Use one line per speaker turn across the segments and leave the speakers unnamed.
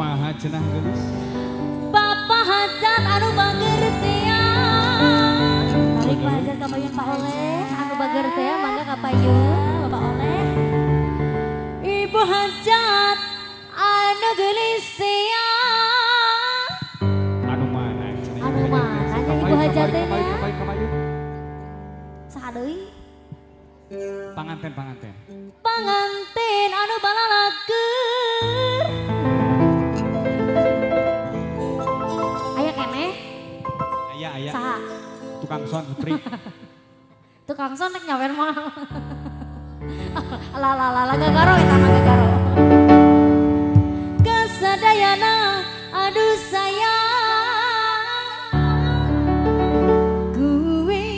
Maha cenah geus.
Bapak hajat anu bagertian. Balik Pak hajat kapayun Pak Oleh. Anu bagertian mangga kapayun Bapak Oleh. Ibu hajat anu gelisian.
Anu mana cenah.
Anu mana nya ibu hajat teh nya? Saha deui?
Panganten.
Panganten anu balalakeur. Aya keneh?
Aya.
Saha?
Tukang son Putri.
Tukang son nek nyawer mah. Lah gagaro eta mah gagaro. Kasadayana aduh sayang. Gue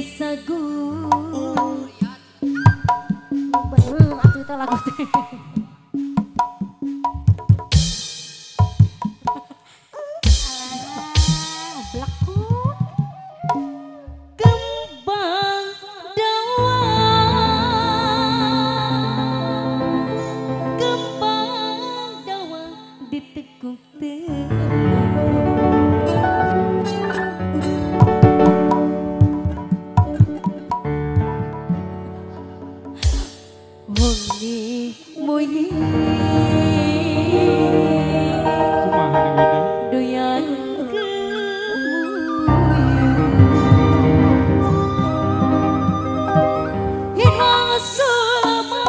sagu. Bener atuh teh lagu teh. Wengi moyi
Kumaha deui?
doyan Hinang sulama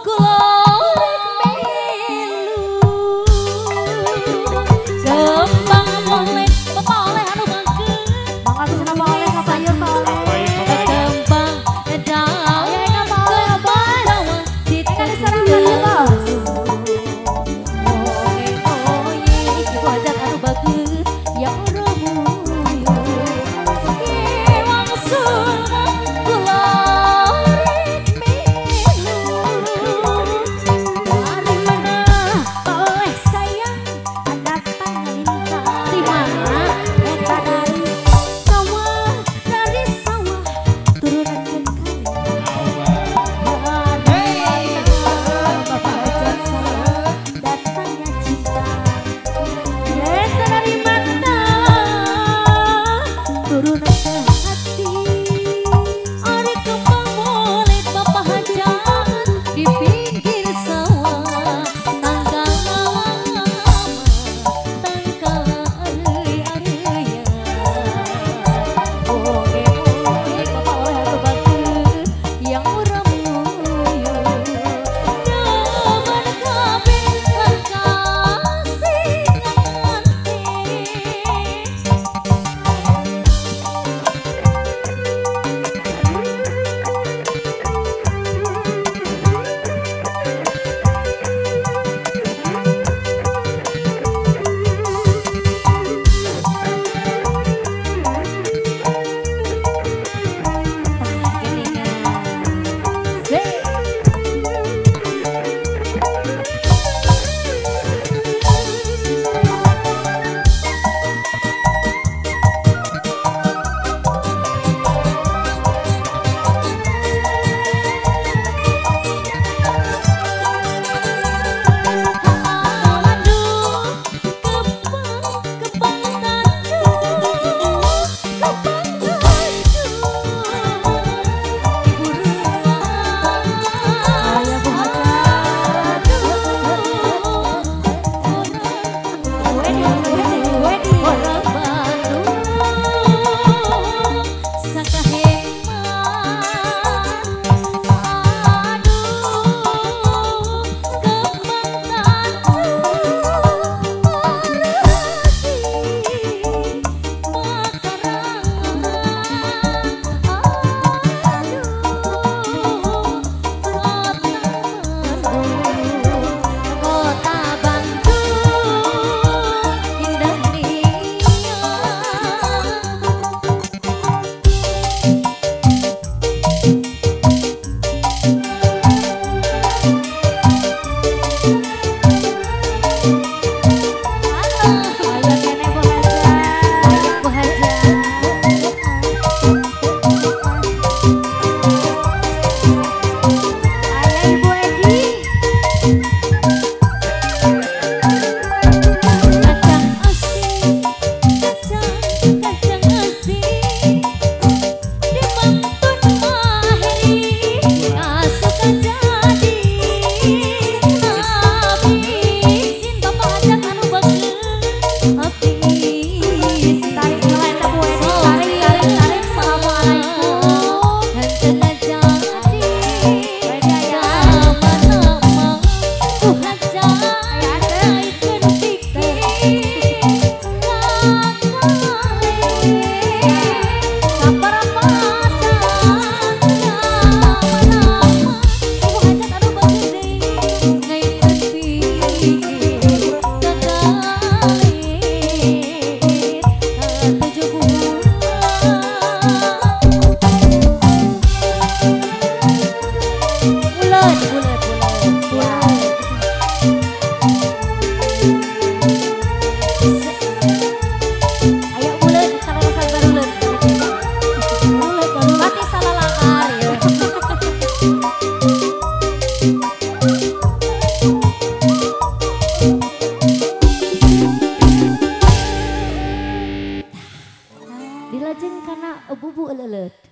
kulorek melu Kembang lajeng karena bubu elelet.